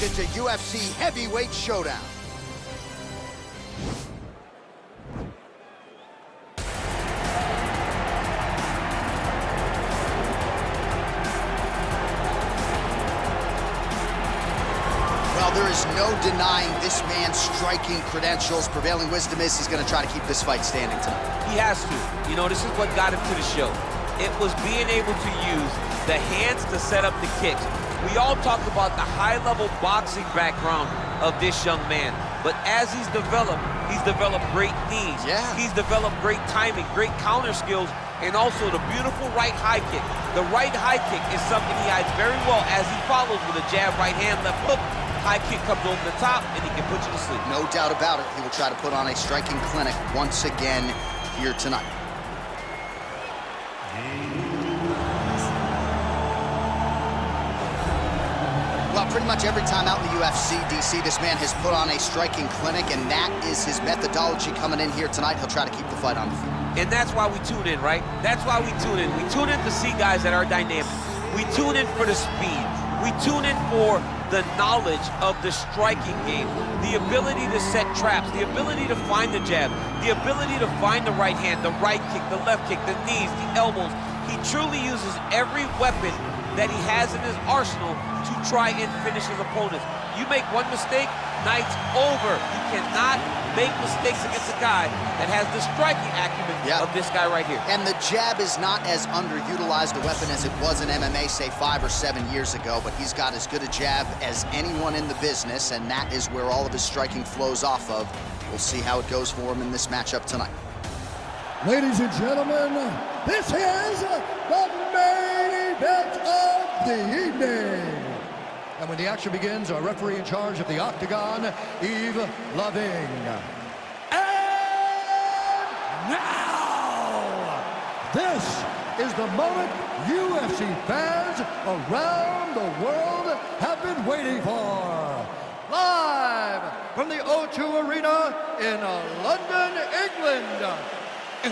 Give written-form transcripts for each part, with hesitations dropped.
into UFC Heavyweight Showdown. Well, there is no denying this man's striking credentials. Prevailing wisdom is he's going to try to keep this fight standing tonight. He has to. You know, this is what got him to the show. It was being able to use the hands to set up the kicks. We all talk about the high-level boxing background of this young man, but as he's developed great knees. Yeah. He's developed great timing, great counter skills, and also the beautiful right high kick. The right high kick is something he hides very well as he follows with a jab, right hand, left hook. High kick comes over the top, and he can put you to sleep. No doubt about it. He will try to put on a striking clinic once again here tonight. Well, pretty much every time out in the UFC, DC, this man has put on a striking clinic, and that is his methodology coming in here tonight. He'll try to keep the fight on the floor. And that's why we tune in, right? That's why we tune in. We tune in to see guys that are dynamic. We tune in for the speed. We tune in for the knowledge of the striking game, the ability to set traps, the ability to find the jab, the ability to find the right hand, the right kick, the left kick, the knees, the elbows. He truly uses every weapon that he has in his arsenal to try and finish his opponents. You make one mistake, night's over. You cannot make mistakes against a guy that has the striking acumen of this guy right here. And the jab is not as underutilized a weapon as it was in MMA, say 5 or 7 years ago, but he's got as good a jab as anyone in the business, and that is where all of his striking flows off of. We'll see how it goes for him in this matchup tonight. Ladies and gentlemen, this is the main event of the evening. And when the action begins, our referee in charge of the Octagon, Yves Loving. And now, this is the moment UFC fans around the world have been waiting for. Live from the O2 Arena in London, England. It's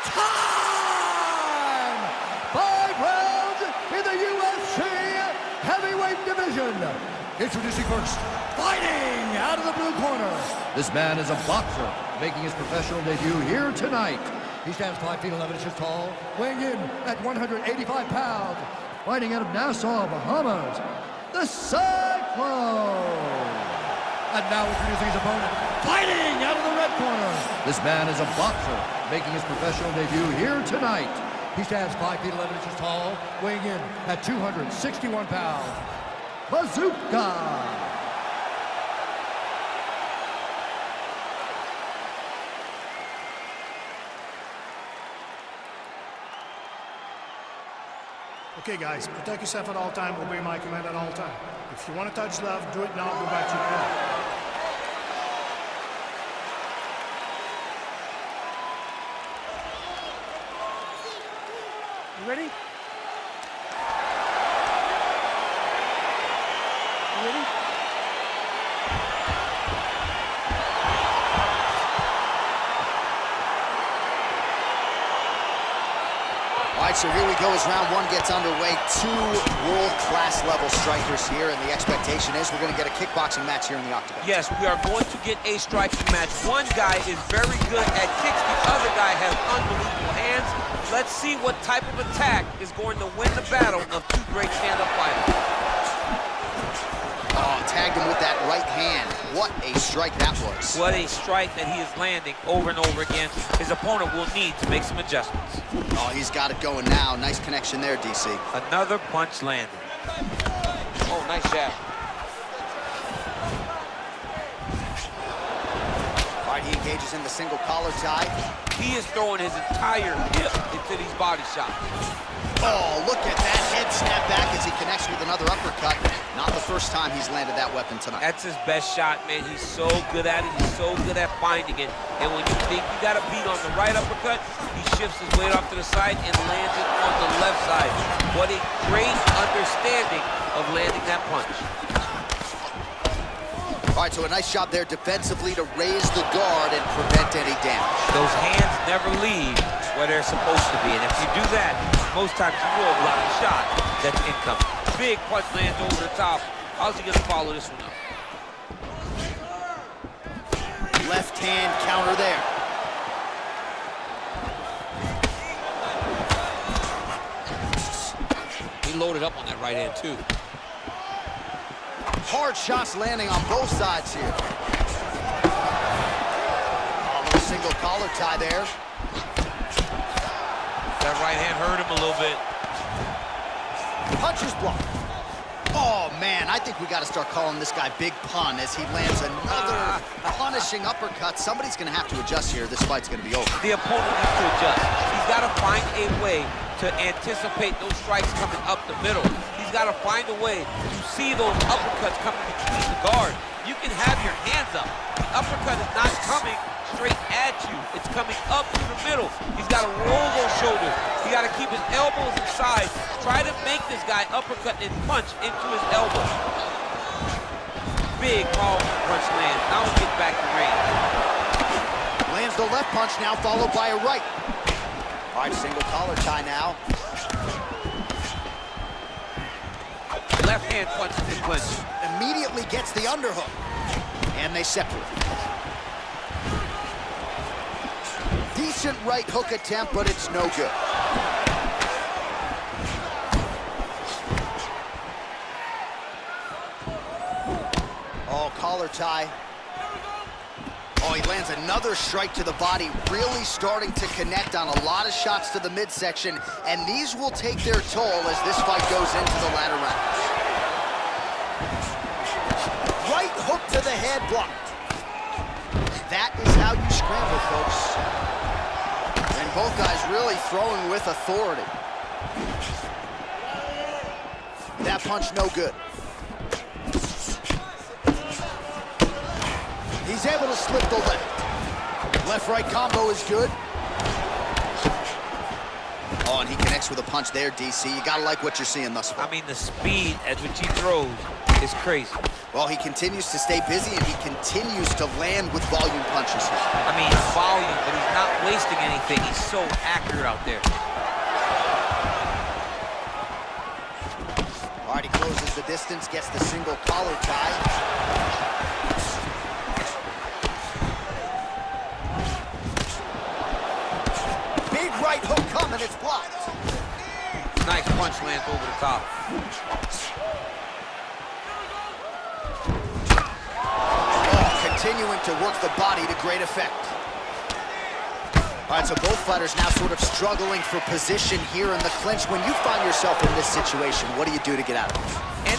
time! 5 rounds in the UFC heavyweight division. Introducing first, fighting out of the blue corner. This man is a boxer, making his professional debut here tonight. He stands 5 feet 11 inches tall, weighing in at 185 pounds. Fighting out of Nassau, Bahamas, the Cyclone. And now introducing his opponent, fighting out of the red corner. This man is a boxer, making his professional debut here tonight. He stands 5 feet 11 inches tall, weighing in at 261 pounds. Bazooka. Okay, guys, protect yourself at all time, obey my command at all time. If you want to touch love, do it now, go back to your car. You ready? You ready? All right, so here we go as round 1 gets underway. 2 world-class level strikers here, and the expectation is we're going to get a kickboxing match here in the Octagon. Yes, we are going to get a striking match. One guy is very good at kicks. The other guy has unbelievable hands. Let's see what type of attack is going to win the battle of 2 great stand-up fighters. Oh, tagged him with that right hand. What a strike that was. What a strike that he is landing over and over again. His opponent will need to make some adjustments. Oh, he's got it going now. Nice connection there, DC. Another punch landed. Oh, nice jab. All right, he engages in the single collar tie. He is throwing his entire hip into these body shots. Oh, look at that head snap back as he connects with another uppercut. Not the first time he's landed that weapon tonight. That's his best shot, man. He's so good at it. He's so good at finding it. And when you think you got a beat on the right uppercut, he shifts his weight off to the side and lands it on the left side. What a great understanding of landing that punch. All right, so a nice job there defensively to raise the guard and prevent any damage. Those hands never leave where they're supposed to be. And if you do that, most times you will block a shot that coming. Big punch lands over the top. How's he gonna follow this one up? Left hand counter there. He loaded up on that right hand, too. Hard shots landing on both sides here. A little single collar tie there. That right hand hurt him a little bit. Punches blocked. Oh, man, I think we got to start calling this guy Big Pun as he lands another punishing uppercut. Somebody's going to have to adjust here. This fight's going to be over. The opponent needs to adjust. He's got to find a way to anticipate those strikes coming up the middle. He's got to find a way to see those uppercuts coming between the guard. You can have your hands up. The uppercut is not coming straight at you. It's coming up through the middle. He's got to roll those shoulders. He got to keep his elbows inside. Try to make this guy uppercut and punch into his elbow. Big powerful punch lands. Now he gets back to range. Lands the left punch now, followed by a right. All right, single collar tie now. Left hand punch to clinch. Immediately gets the underhook. And they separate. Decent right hook attempt, but it's no good. Oh, collar tie. Oh, he lands another strike to the body, really starting to connect on a lot of shots to the midsection, and these will take their toll as this fight goes into the latter rounds. Right hook to the head, blocked. That is how you scramble, folks. And both guys really throwing with authority. That punch no good. He's able to slip the left. Left-right combo is good. Oh, and he connects with a punch there, DC. You gotta like what you're seeing thus far. I mean, the speed at which he throws is crazy. Well, he continues to stay busy, and he continues to land with volume punches here. I mean, volume, but he's not wasting anything. He's so accurate out there. All right, he closes the distance, gets the single collar tie. Right hook coming, it's blocked. Nice punch lands over the top. Oh, continuing to work the body to great effect. All right, so both fighters now sort of struggling for position here in the clinch. When you find yourself in this situation, what do you do to get out of it?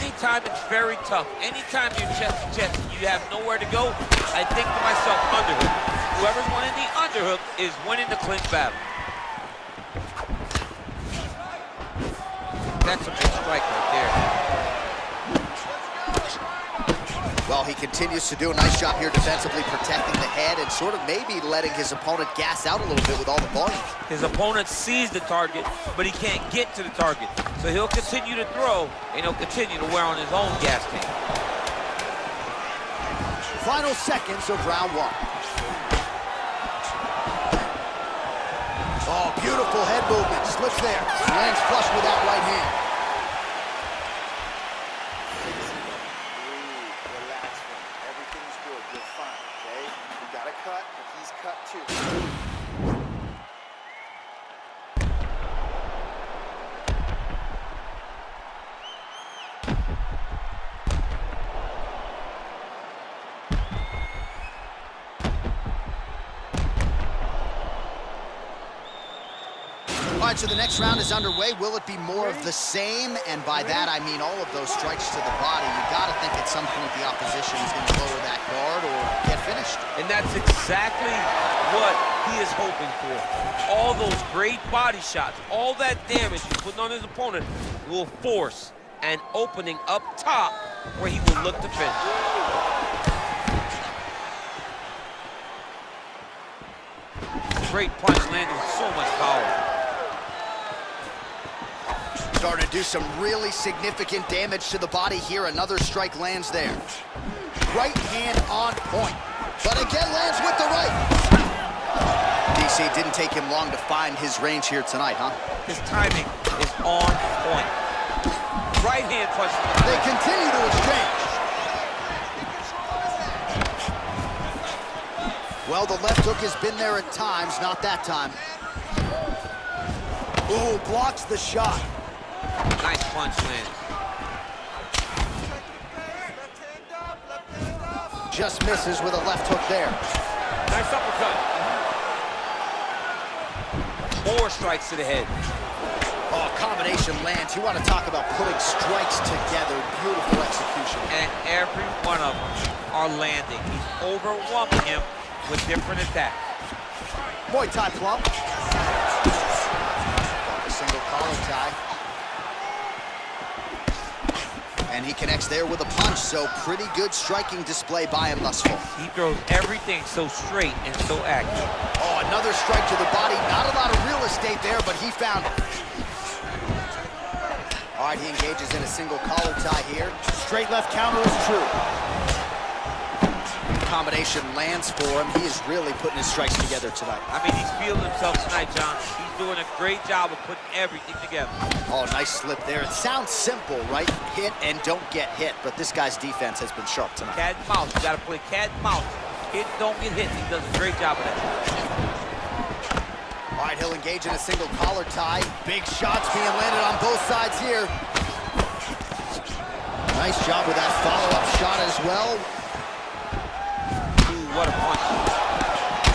Anytime it's very tough, anytime you're chest to chest and you have nowhere to go, I think to myself, underhook. Whoever's winning the underhook is winning the clinch battle. That's a big strike right there. Well, he continues to do a nice job here defensively, protecting the head and sort of maybe letting his opponent gas out a little bit with all the volume. His opponent sees the target, but he can't get to the target. So he'll continue to throw, and he'll continue to wear on his own gas tank. Final seconds of round one. Oh, beautiful head movement. Slips there. Lands flush with that right hand. Relax, everything's good. You're fine, okay? We got a cut, but he's cut too. All right, so the next round is underway. Will it be more of the same? And by that, I mean all of those strikes to the body. You got to think at some point the opposition is going to lower that guard or get finished. And that's exactly what he is hoping for. All those great body shots, all that damage he's putting on his opponent will force an opening up top where he will look to finish. Great punch landing with so much power. Starting to do some really significant damage to the body here. Another strike lands there. Right hand on point, but again lands with the right. DC, didn't take him long to find his range here tonight, huh? His timing is on point. hand punch. They continue to exchange. Well, the left hook has been there at times, not that time. Ooh, blocks the shot. Nice punch lands. Just misses with a left hook there. Nice uppercut. More strikes to the head. Oh, combination lands. You want to talk about putting strikes together. Beautiful execution. And every one of them are landing. He's overwhelming him with different attacks. Muay Thai plump. A single collar tie. And he connects there with a punch, so pretty good striking display by him thus far. He throws everything so straight and so accurate. Oh, another strike to the body. Not a lot of real estate there, but he found it. All right, he engages in a single collar tie here. Straight left counter is true. Combination lands for him. He is really putting his strikes together tonight. I mean, he's feeling himself tonight, John. He's doing a great job of putting everything together. Oh, nice slip there. It sounds simple, right? Hit and don't get hit, but this guy's defense has been sharp tonight. Cat and mouse. You got to play cat and mouse. Hit, don't get hit. He does a great job of that. All right, he'll engage in a single collar tie. Big shots being landed on both sides here. Nice job with that follow-up shot as well. Ooh, what a punch.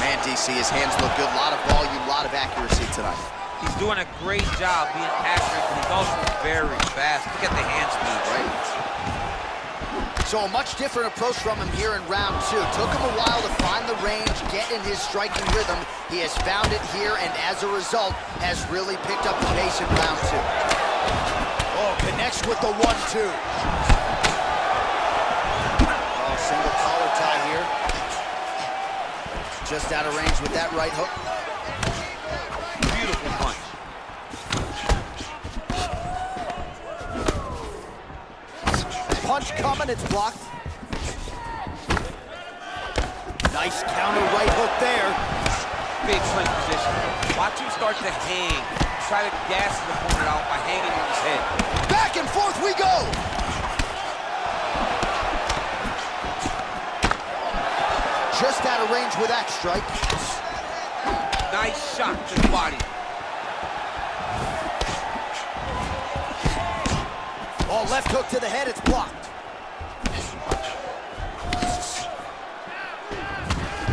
Man, DC, his hands look good. A lot of volume, a lot of accuracy tonight. He's doing a great job being accurate, but he's also very fast. Look at the hand speed, right? So a much different approach from him here in round two. Took him a while to find the range, get in his striking rhythm. He has found it here, and as a result, has really picked up the pace in round two. Oh, connects with the 1-2. Oh, single collar tie here. Just out of range with that right hook. Beautiful punch. Punch coming, it's blocked. Nice counter right hook there. Big clinch position. Watch him start to hang. Try to gas his opponent out by hanging on his head. Back and forth we go. Just out of range with that strike. Nice shot to the body. Oh, left hook to the head, it's blocked.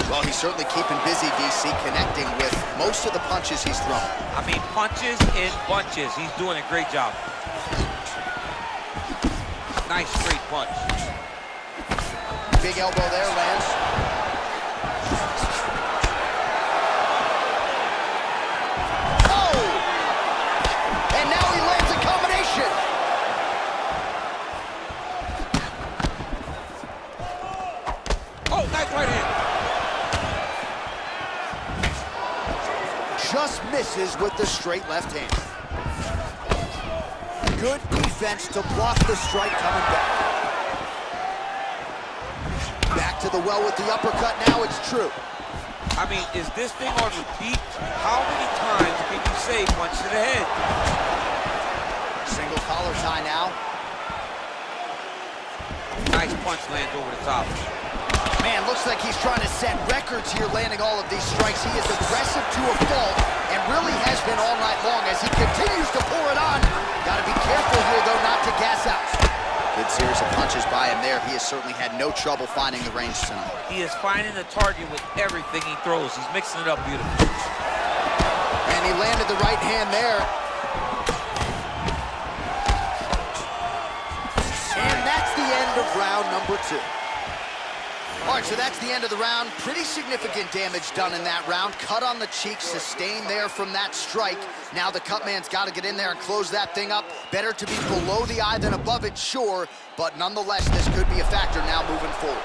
Well, he's certainly keeping busy, DC, connecting with most of the punches he's thrown. I mean, punches in bunches. He's doing a great job. Nice straight punch. Big elbow there, lands. Oh! And now he lands a combination. Oh, nice right hand. Just misses with the straight left hand. Good defense to block the strike coming back. Back to the well with the uppercut, now it's true. I mean, is this thing on repeat? How many times can you say punch to the head? Single collar tie now. Nice punch lands over the top. Man, looks like he's trying to set records here, landing all of these strikes. He is aggressive to a fault, and really has been all night long as he continues to pour it on. Got to be careful here, though, not to gas out. Good series of punches by him there. He has certainly had no trouble finding the range tonight. He is finding the target with everything he throws. He's mixing it up beautifully. And he landed the right hand there. And that's the end of round number two. All right, so that's the end of the round. Pretty significant damage done in that round. Cut on the cheek, sustained there from that strike. Now the cut man's got to get in there and close that thing up. Better to be below the eye than above it, sure. But nonetheless, this could be a factor now moving forward.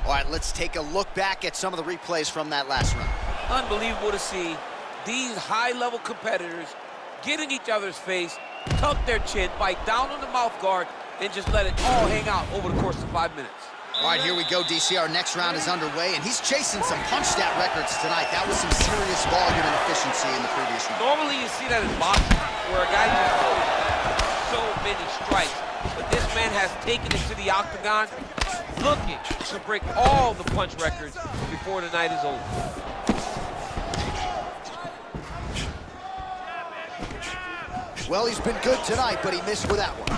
All right, let's take a look back at some of the replays from that last round. Unbelievable to see these high-level competitors get in each other's face, tuck their chin, bite down on the mouth guard, and just let it all hang out over the course of 5 minutes. All right, here we go, DC. Our next round is underway, and he's chasing some punch stat records tonight. That was some serious volume and efficiency in the previous round. Normally, you see that in boxing, where a guy just throws so many strikes, but this man has taken it to the octagon, looking to break all the punch records before the night is over. Well, he's been good tonight, but he missed with that one.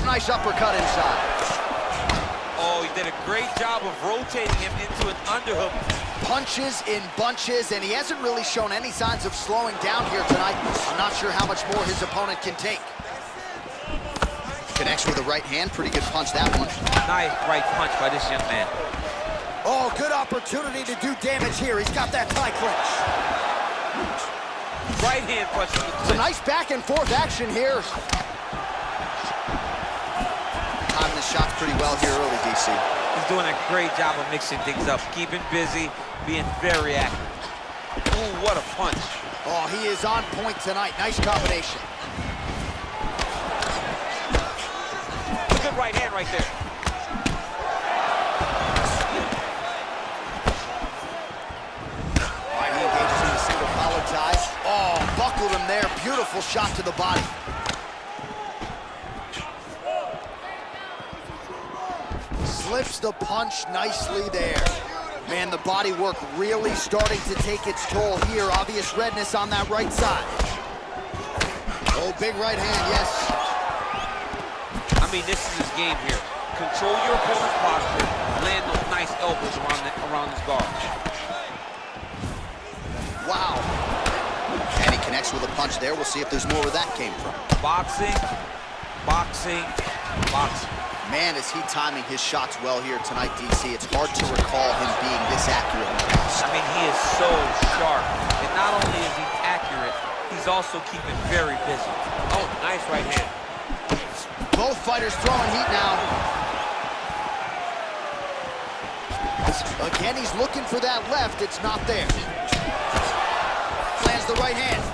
Nice uppercut inside. Oh, he did a great job of rotating him into an underhook. Punches in bunches, and he hasn't really shown any signs of slowing down here tonight. I'm not sure how much more his opponent can take. Connects with the right hand. Pretty good punch, that one. Nice right punch by this young man. Oh, good opportunity to do damage here. He's got that tie clinch. Right hand punch. It's a nice back and forth action here. Timing the shots pretty well here early, DC. He's doing a great job of mixing things up, keeping busy, being very active. Ooh, what a punch. Oh, he is on point tonight. Nice combination. Good right hand right there. All right, he engages in a single collar tie. Oh, buckled him there. Beautiful shot to the body. Slips the punch nicely there. Man, the body work really starting to take its toll here. Obvious redness on that right side. Oh, big right hand, yes. I mean, this is his game here. Control your opponent's posture, land those nice elbows around his guard. Wow. And he connects with a punch there. We'll see if there's more where that came from. Boxing, boxing, boxing. Man, is he timing his shots well here tonight, DC. It's hard to recall him being this accurate. I mean, he is so sharp. And not only is he accurate, he's also keeping very busy. Oh, nice right hand. Both fighters throwing heat now. Again, he's looking for that left. It's not there. Lands the right hand.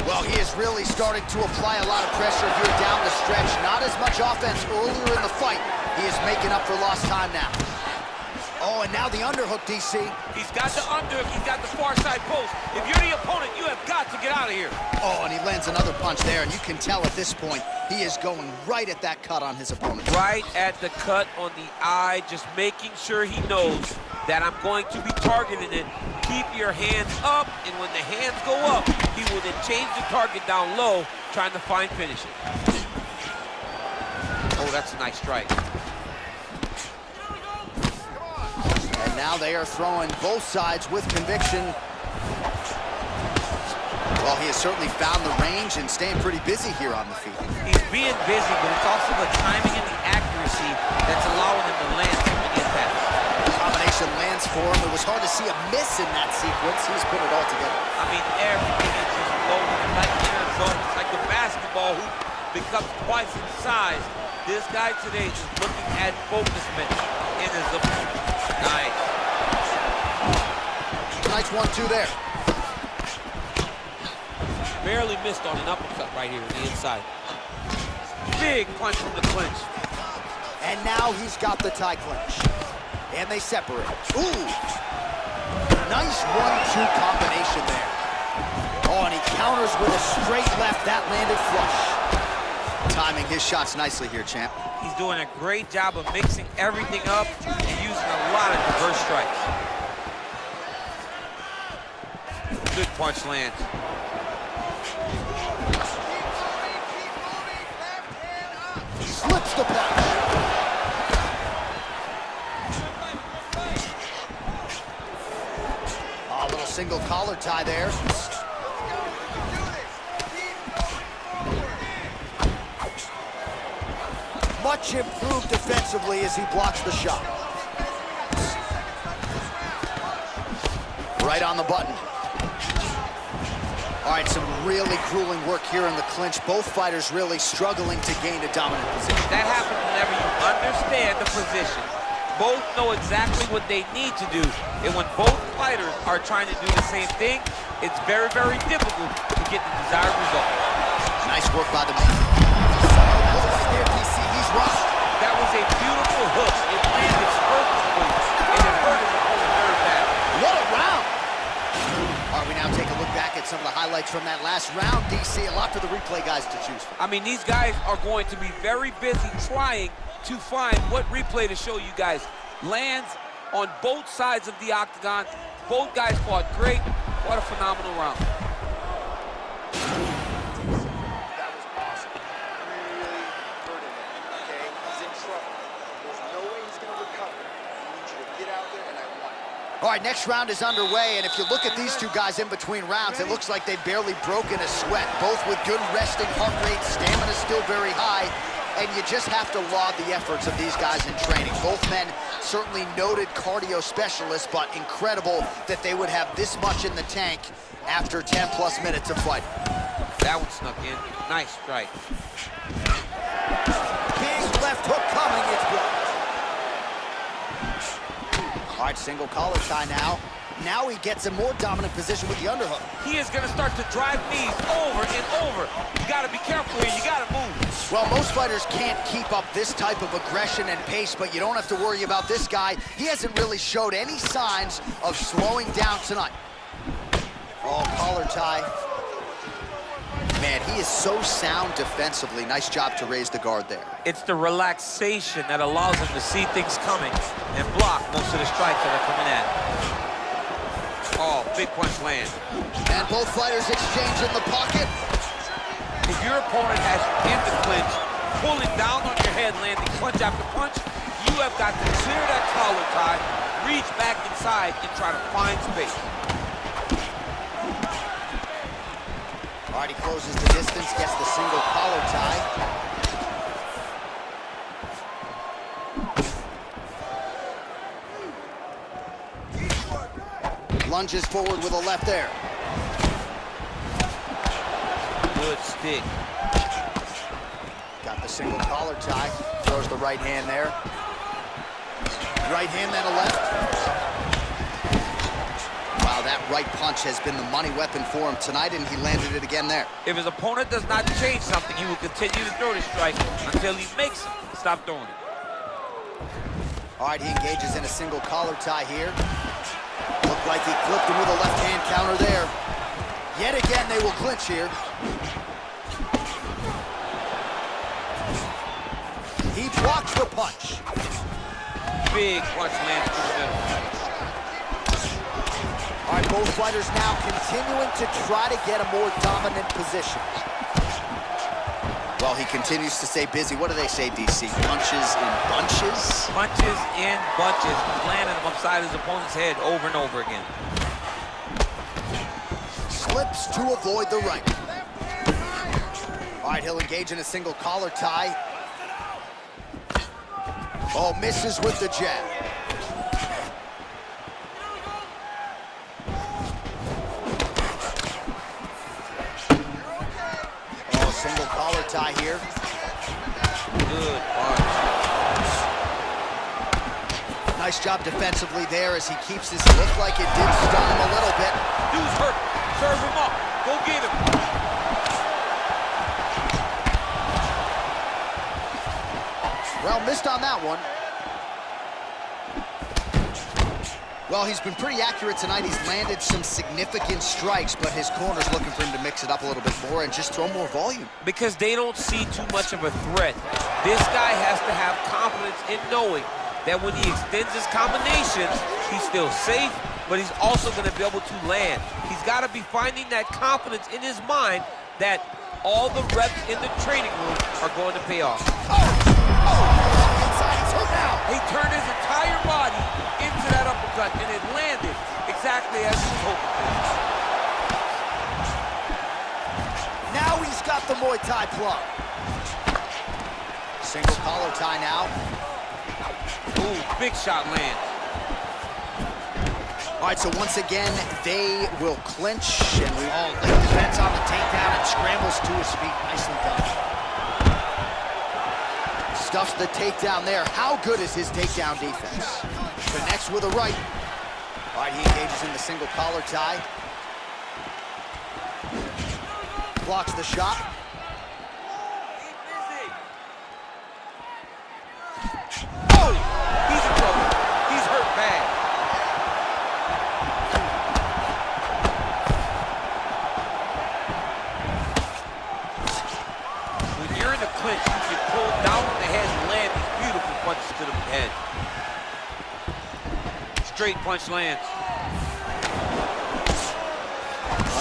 Well, he is really starting to apply a lot of pressure here down the stretch. Not as much offense earlier in the fight. He is making up for lost time now. Oh, and now the underhook, DC. He's got the underhook. He's got the far side post. If you're the opponent, you have got to get out of here. Oh, and he lands another punch there, and you can tell at this point, he is going right at that cut on his opponent. Right at the cut on the eye, just making sure he knows that I'm going to be targeting it. Keep your hands up, and when the hands go up, he will then change the target down low, trying to find finishing. Oh, that's a nice strike. And now they are throwing both sides with conviction. Well, he has certainly found the range and staying pretty busy here on the feet. He's being busy, but it's also the timing and the accuracy that's allowing him to land some of the impacts. The combination lands for him. It was hard to see a miss in that sequence. He's put it all together. I mean, everything is just loaded. It's like Arizona. It's like the basketball hoop becomes twice in size. This guy today is looking at focusment in his opponent. Nice. Nice 1-2 there. Barely missed on an uppercut right here on the inside. Big punch from the clinch. And now he's got the tie clinch. And they separate. Ooh. Nice 1-2 combination there. Oh, and he counters with a straight left. That landed flush. Timing his shots nicely here, champ. He's doing a great job of mixing everything up and using a lot of diverse strikes. Good punch lands. Slips the punch. A little single collar tie there. Much improved defensively as he blocks the shot. Right on the button. All right, some really grueling work here in the clinch. Both fighters really struggling to gain a dominant position. That happens whenever you understand the position. Both know exactly what they need to do. And when both fighters are trying to do the same thing, it's very, very difficult to get the desired result. Nice work by the man. He's rough. That was a beautiful hook. It landed perfectly, and it hurt his opponent very bad. What a round. All right, We now take a look back at some of the highlights from that last round, DC. A lot for the replay guys to choose from. I mean, these guys are going to be very busy trying to find what replay to show you guys. Lands on both sides of the octagon. Both guys fought great. What a phenomenal round. That was awesome. Really hurting him, okay? He's in trouble. There's no way he's going to recover. I need you to get out there, and I want it. All right, next round is underway, and if you look at these two guys in between rounds, it looks like they've barely broken a sweat, both with good resting heart rate, stamina still very high, and you just have to laud the efforts of these guys in training. Both men certainly noted cardio specialists, but incredible that they would have this much in the tank after 10-plus minutes of fighting. That one snuck in. Nice strike. King's left hook coming, it's blocked. All right, single collar tie now. Now he gets a more dominant position with the underhook. He is going to start to drive knees over and over. You got to be careful here. You got to move. Well, most fighters can't keep up this type of aggression and pace, but you don't have to worry about this guy. He hasn't really showed any signs of slowing down tonight. Oh, collar tie. Man, he is so sound defensively. Nice job to raise the guard there. It's the relaxation that allows him to see things coming and block most of the strikes that are coming at him. Oh, big punch land. And both fighters exchange in the pocket. If your opponent has you in the clinch, pulling down on your head, landing punch after punch, you have got to clear that collar tie, reach back inside, and try to find space. All right, he closes the distance, gets the single collar tie. Lunges forward with a left there. Good stick. Got the single collar tie. Throws the right hand there. Right hand, then a left. Wow, that right punch has been the money weapon for him tonight, and he landed it again there. If his opponent does not change something, he will continue to throw the strike until he makes him stop throwing it. All right, he engages in a single collar tie here. Looked like he clipped him with a left-hand counter there. Yet again, they will clinch here. He blocks the punch. Big punch lands through the middle. All right, both fighters now continuing to try to get a more dominant position. Well, he continues to stay busy. What do they say, DC? Punches in bunches? Punches in bunches, landing him upside his opponent's head over and over again. Slips to avoid the right. All right, he'll engage in a single collar tie. Oh, misses with the jab. Oh, single collar tie here. Good punch. Nice job defensively there as he keeps his look like it did stun him a little bit. Dude's hurt. Serve him up. Go get him. Well, missed on that one. Well, he's been pretty accurate tonight. He's landed some significant strikes, but his corner's looking for him to mix it up a little bit more and just throw more volume. Because they don't see too much of a threat. This guy has to have confidence in knowing that when he extends his combinations, he's still safe, but he's also going to be able to land. He's got to be finding that confidence in his mind that all the reps in the training room are going to pay off. Inside, he's hurt now. He turned his entire body into that uppercut, and it landed exactly as he was hoping for. Now he's got the Muay Thai plug. Single collar tie now. Ooh, big shot lands. All right, so once again, they will clinch, and we all defense on the takedown and scrambles to his feet. Nicely done. Stuffs the takedown there. How good is his takedown defense? Connects with a right. All right, he engages in the single collar tie. Blocks the shot. Oh, he's in trouble. He's hurt bad. in the clinch, you can pull down on the head and land these beautiful punches to the head. Straight punch lands.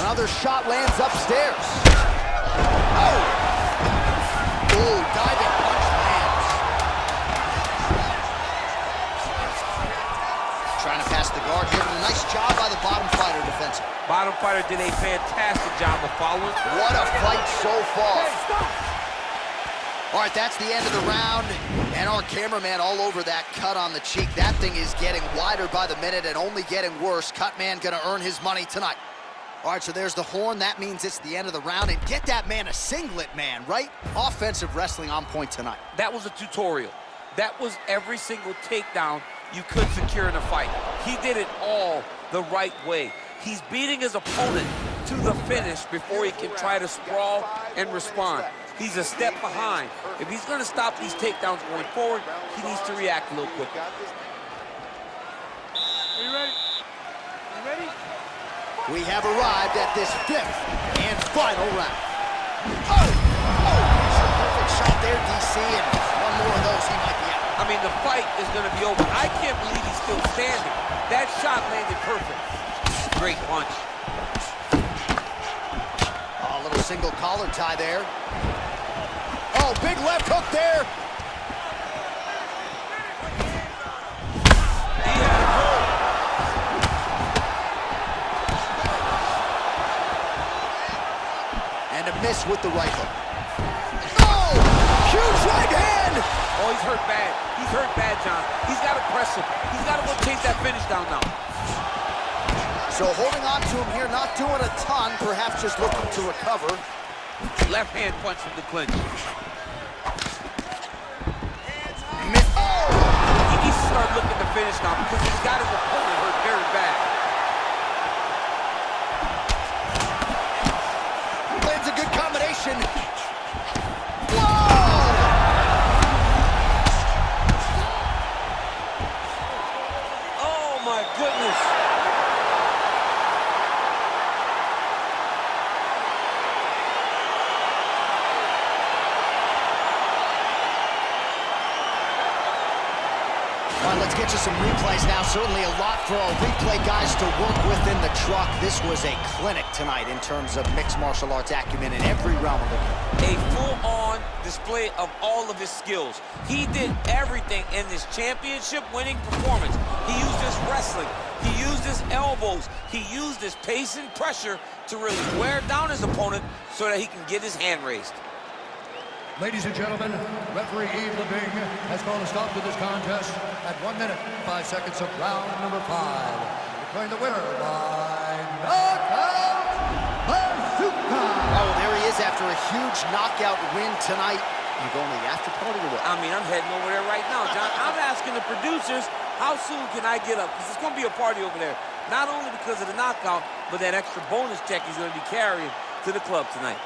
Another shot lands upstairs. Oh! Ooh, diving punch lands. Trying to pass the guard here, but a nice job by the bottom fighter defensively. Bottom fighter did a fantastic job of following. What a fight so far. All right, that's the end of the round, and our cameraman all over that cut on the cheek. That thing is getting wider by the minute and only getting worse. Cut man gonna earn his money tonight. All right, so there's the horn. That means it's the end of the round, and get that man a singlet, man, right? Offensive wrestling on point tonight. That was a tutorial. That was every single takedown you could secure in a fight. He did it all the right way. He's beating his opponent to the finish before he can try to sprawl and respond. He's a step behind. If he's going to stop these takedowns going forward, he needs to react a little quicker. Are you ready? You ready? We have arrived at this fifth and final round. Oh! Perfect shot there, DC, and one more of those, he might be out. I mean, the fight is going to be over. I can't believe he's still standing. That shot landed perfect. Great punch. Oh, a little single collar tie there. Oh, big left hook there. And a miss with the right hook. Oh, huge right hand. Oh, he's hurt bad. He's hurt bad, John. He's got to press him. He's got to go chase that finish down now. So holding on to him here, not doing a ton, perhaps just looking to recover. Left hand punch from the clinch. Oh! He needs to start looking to finish now because he's got his opponent hurt very bad. Lands a good combination. Whoa! Oh my goodness. All right, let's get you some replays now. Certainly a lot for our replay guys to work with in the truck. This was a clinic tonight in terms of mixed martial arts acumen in every realm of the game. A full-on display of all of his skills. He did everything in this championship-winning performance. He used his wrestling. He used his elbows. He used his pace and pressure to really wear down his opponent so that he can get his hand raised. Ladies and gentlemen, referee Yves Leving has called a stop to this contest at 1 minute, 5 seconds of round number 5. Declaring the winner by knockout, Bazooka! Oh, there he is after a huge knockout win tonight. You going to the after party or what? I mean, I'm heading over there right now, John. I'm asking the producers, how soon can I get up? Because it's going to be a party over there. Not only because of the knockout, but that extra bonus check he's going to be carrying to the club tonight.